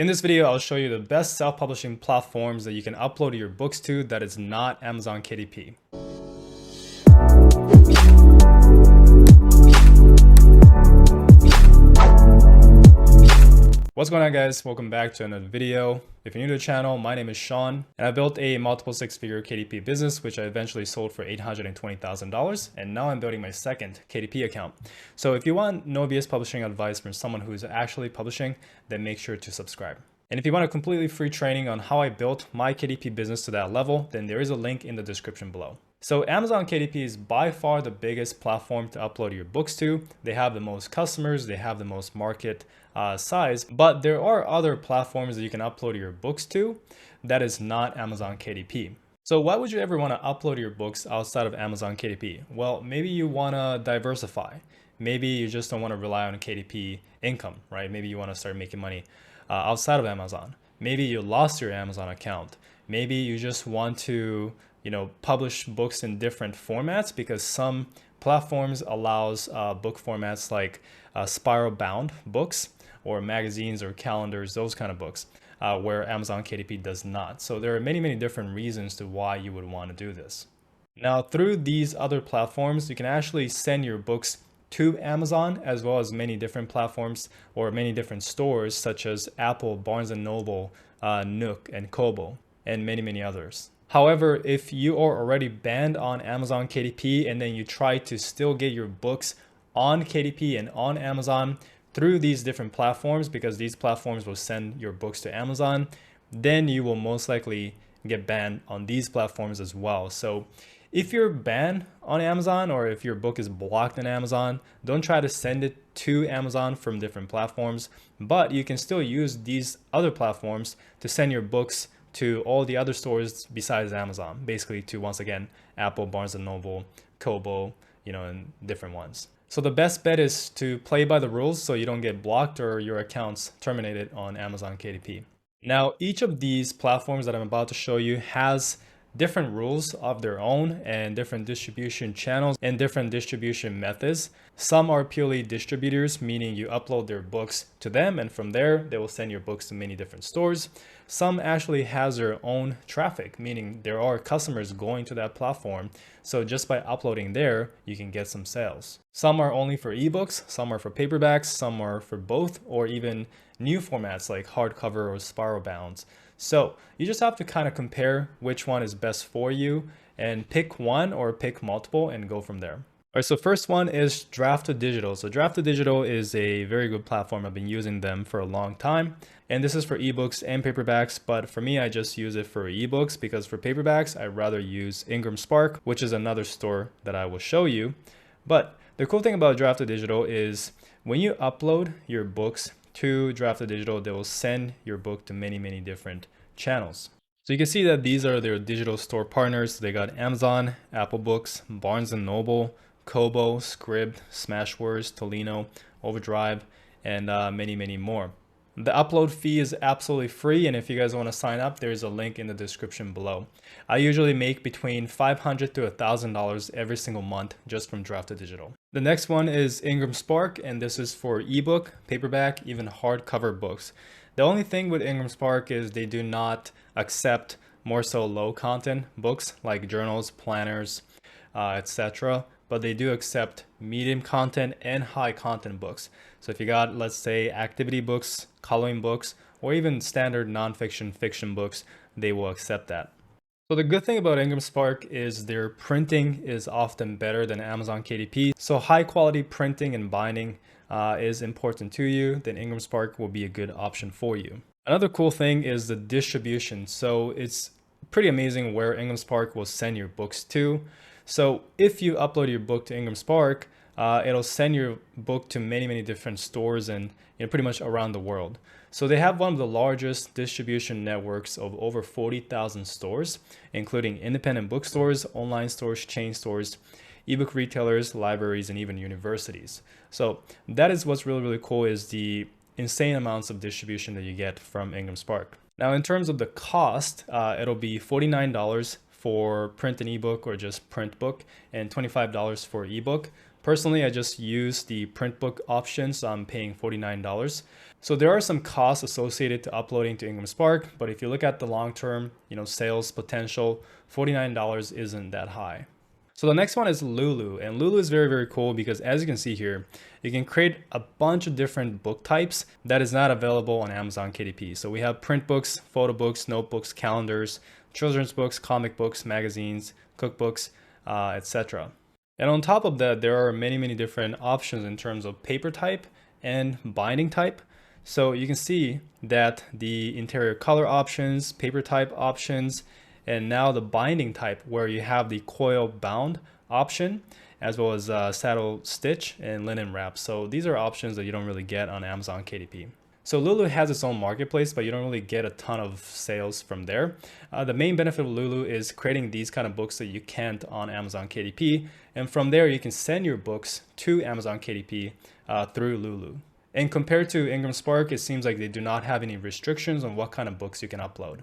In this video, I'll show you the best self-publishing platforms that you can upload your books to that is not Amazon KDP. What's going on, guys? Welcome back to another video. If you're new to the channel, my name is Sean, and I built a multiple six-figure KDP business, which I eventually sold for $820,000, and now I'm building my second KDP account. So if you want no BS publishing advice from someone who's actually publishing, then make sure to subscribe. And if you want a completely free training on how I built my KDP business to that level, then there is a link in the description below. So Amazon KDP is by far the biggest platform to upload your books to. They have the most customers, they have the most market size, but there are other platforms that you can upload your books to that is not Amazon KDP. So why would you ever want to upload your books outside of Amazon KDP? Well, maybe you want to diversify. Maybe you just don't want to rely on KDP income, right? Maybe you want to start making money outside of Amazon. Maybe you lost your Amazon account. Maybe you just want to, publish books in different formats because some platforms allows book formats like spiral bound books or magazines or calendars, those kind of books, where Amazon KDP does not. So there are many, many different reasons to why you would want to do this. Now, through these other platforms, you can actually send your books to Amazon, as well as many different platforms or many different stores such as Apple, Barnes & Noble, Nook, and Kobo, and many, many others. However, if you are already banned on Amazon KDP and then you try to still get your books on KDP and on Amazon through these different platforms, because these platforms will send your books to Amazon, then you will most likely get banned on these platforms as well. So if you're banned on Amazon or if your book is blocked on Amazon, don't try to send it to Amazon from different platforms, but you can still use these other platforms to send your books to all the other stores besides Amazon, basically to, once again, Apple, Barnes & Noble, Kobo, and different ones. So the best bet is to play by the rules so you don't get blocked or your accounts terminated on Amazon KDP. Now, each of these platforms that I'm about to show you has different rules of their own and different distribution channels and different distribution methods. Some are purely distributors, meaning you upload their books to them and from there they will send your books to many different stores. Some actually has their own traffic, meaning there are customers going to that platform. So just by uploading there, you can get some sales. Some are only for ebooks, some are for paperbacks, some are for both, or even new formats like hardcover or spiral bounds. So you just have to kind of compare which one is best for you and pick one or pick multiple and go from there. All right, so first one is Draft2Digital. So Draft2Digital is a very good platform. I've been using them for a long time. And this is for ebooks and paperbacks, but for me, I just use it for ebooks because for paperbacks, I'd rather use Ingram Spark, which is another store that I will show you. But the cool thing about Draft2Digital is when you upload your books to Draft2Digital, they will send your book to many, many different channels. So you can see that these are their digital store partners. They got Amazon, Apple Books, Barnes & Noble, Kobo, Scribd, Smashwords, Tolino, Overdrive, and many, many more. The upload fee is absolutely free, and if you guys want to sign up, there's a link in the description below. I usually make between $500 to $1,000 every single month just from Draft2Digital. The next one is Ingram Spark, and this is for ebook, paperback, even hardcover books. The only thing with Ingram Spark is they do not accept more so low content books like journals, planners, etc. But they do accept medium content and high content books. So if you got, let's say, activity books, coloring books, or even standard nonfiction fiction books, they will accept that. So the good thing about Ingram Spark is their printing is often better than Amazon KDP. So high quality printing and binding is important to you, then Ingram Spark will be a good option for you. Another cool thing is the distribution. So it's pretty amazing where Ingram Spark will send your books to. So if you upload your book to Ingram Spark, it'll send your book to many, many different stores and pretty much around the world. So they have one of the largest distribution networks of over 40,000 stores, including independent bookstores, online stores, chain stores, ebook retailers, libraries, and even universities. So that is what's really, really cool, is the insane amounts of distribution that you get from Ingram Spark. Now, in terms of the cost, it'll be $49 for print and ebook or just print book, and $25 for ebook. Personally, I just use the print book option, so I'm paying $49. So there are some costs associated to uploading to Ingram Spark, but if you look at the long-term, sales potential, $49 isn't that high. So the next one is Lulu, and Lulu is very, very cool because as you can see here, you can create a bunch of different book types that is not available on Amazon KDP. So we have print books, photo books, notebooks, calendars, children's books, comic books, magazines, cookbooks, etc. And on top of that, there are many, many different options in terms of paper type and binding type. So you can see that the interior color options, paper type options, and now the binding type where you have the coil bound option, as well as saddle stitch and linen wrap. So these are options that you don't really get on Amazon KDP. So Lulu has its own marketplace, but you don't really get a ton of sales from there. The main benefit of Lulu is creating these kind of books that you can't on Amazon KDP. And from there, you can send your books to Amazon KDP through Lulu. And compared to Ingram Spark, it seems like they do not have any restrictions on what kind of books you can upload.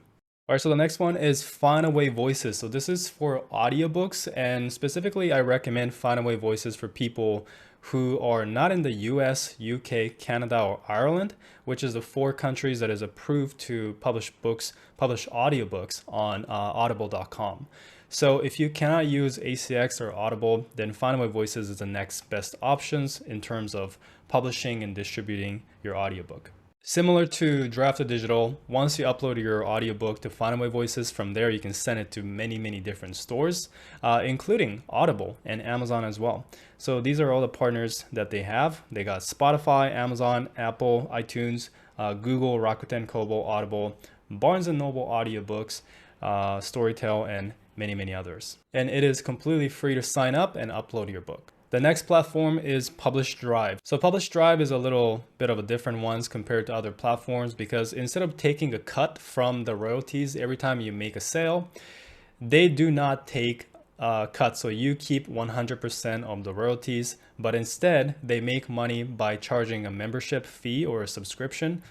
All right, so the next one is Findaway Voices. So this is for audiobooks, and specifically I recommend Findaway Voices for people who are not in the US, UK, Canada, or Ireland, which is the 4 countries that is approved to publish audiobooks on audible.com. So if you cannot use ACX or Audible, then Findaway Voices is the next best options in terms of publishing and distributing your audiobook. Similar to Draft to Digital, once you upload your audiobook to Findaway Voices, from there you can send it to many, many different stores, including Audible and Amazon as well. So these are all the partners that they have. They got Spotify, Amazon, Apple, iTunes, Google, Rakuten Kobo, Audible, Barnes & Noble Audiobooks, Storytel, and many, many others. And it is completely free to sign up and upload your book. The next platform is Publish Drive. So Publish Drive is a little bit of a different one compared to other platforms because instead of taking a cut from the royalties every time you make a sale, they do not take a cut. So you keep 100% of the royalties, but instead they make money by charging a membership fee or a subscription.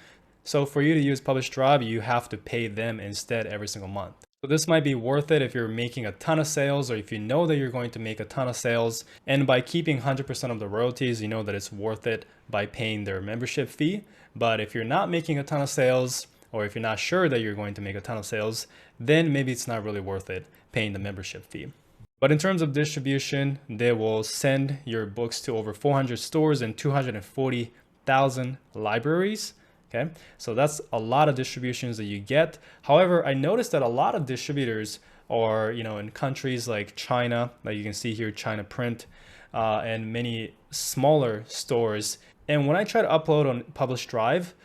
So for you to use Publish Drive, you have to pay them instead every single month. So this might be worth it if you're making a ton of sales, or if you know that you're going to make a ton of sales, and by keeping 100% of the royalties, you know that it's worth it by paying their membership fee. But if you're not making a ton of sales, or if you're not sure that you're going to make a ton of sales, then maybe it's not really worth it paying the membership fee. But in terms of distribution, they will send your books to over 400 stores and 240,000 libraries. Okay, so that's a lot of distributions that you get. However, I noticed that a lot of distributors are, in countries like China, like you can see here, China Print, and many smaller stores. And when I try to upload on Publish Drive,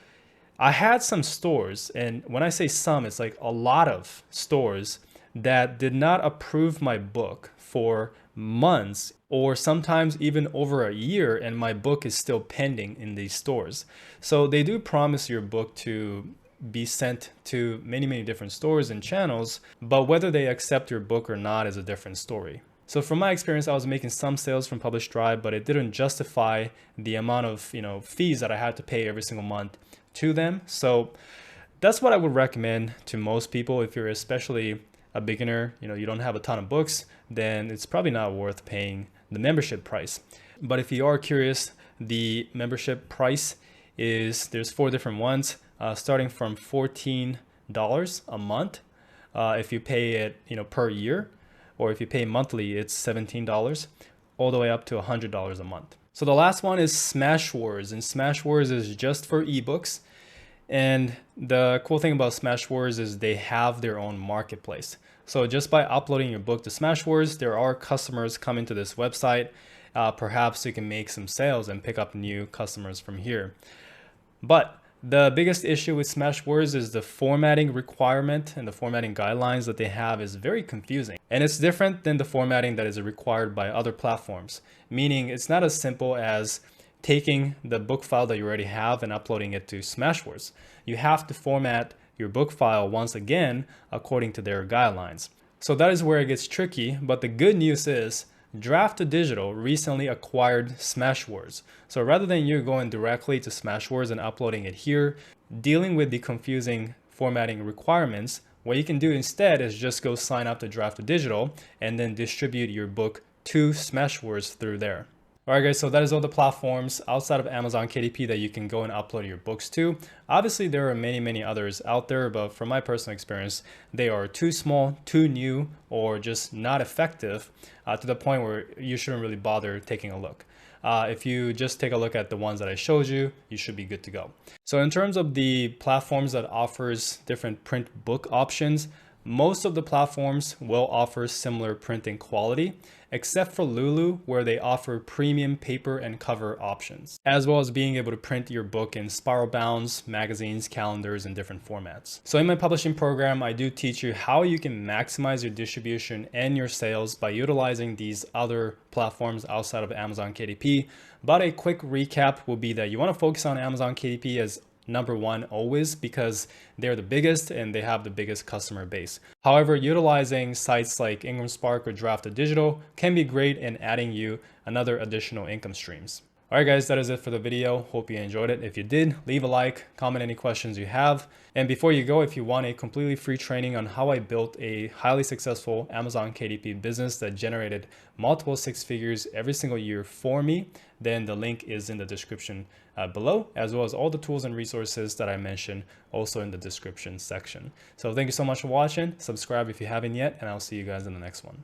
I had some stores, and when I say some, it's like a lot of stores that did not approve my book for months or sometimes even over a year, and my book is still pending in these stores. So they do promise your book to be sent to many, many different stores and channels, but whether they accept your book or not is a different story. So from my experience, I was making some sales from Publish Drive, but it didn't justify the amount of fees that I had to pay every single month to them. So that's what I would recommend to most people. If you're especially a beginner, you don't have a ton of books, then it's probably not worth paying the membership price. But if you are curious, the membership price is, there's 4 different ones, starting from $14 a month. If you pay it, per year, or if you pay monthly, it's $17, all the way up to $100 a month. So the last one is Smashwords, and Smashwords is just for ebooks. And the cool thing about Smashwords is they have their own marketplace. So just by uploading your book to Smashwords, there are customers coming to this website. Perhaps you can make some sales and pick up new customers from here. But the biggest issue with Smashwords is the formatting requirement, and the formatting guidelines that they have is very confusing. And it's different than the formatting that is required by other platforms, meaning it's not as simple as taking the book file that you already have and uploading it to Smashwords. You have to format your book file once again according to their guidelines. So that is where it gets tricky, but the good news is Draft to Digital recently acquired Smashwords. So rather than you going directly to Smashwords and uploading it here, dealing with the confusing formatting requirements, what you can do instead is just go sign up to Draft to Digital and then distribute your book to Smashwords through there. Alright guys, so that is all the platforms outside of Amazon KDP that you can go and upload your books to. Obviously there are many others out there, but from my personal experience, they are too small, too new, or just not effective to the point where you shouldn't really bother taking a look. If you just take a look at the ones that I showed you, you should be good to go. So in terms of the platforms that offers different print book options, most of the platforms will offer similar printing quality, except for Lulu, where they offer premium paper and cover options, as well as being able to print your book in spiral bounds, magazines, calendars, and different formats. So in my publishing program, I do teach you how you can maximize your distribution and your sales by utilizing these other platforms outside of Amazon KDP. But a quick recap will be that you want to focus on Amazon KDP as number one always, because they're the biggest and they have the biggest customer base. However, utilizing sites like Ingram Spark or Drafted Digital can be great in adding you another additional income streams. Alright guys, that is it for the video. Hope you enjoyed it. If you did, leave a like, comment any questions you have. And before you go, if you want a completely free training on how I built a highly successful Amazon KDP business that generated multiple six figures every single year for me, then the link is in the description below, as well as all the tools and resources that I mentioned also in the description section. So thank you so much for watching. Subscribe if you haven't yet, and I'll see you guys in the next one.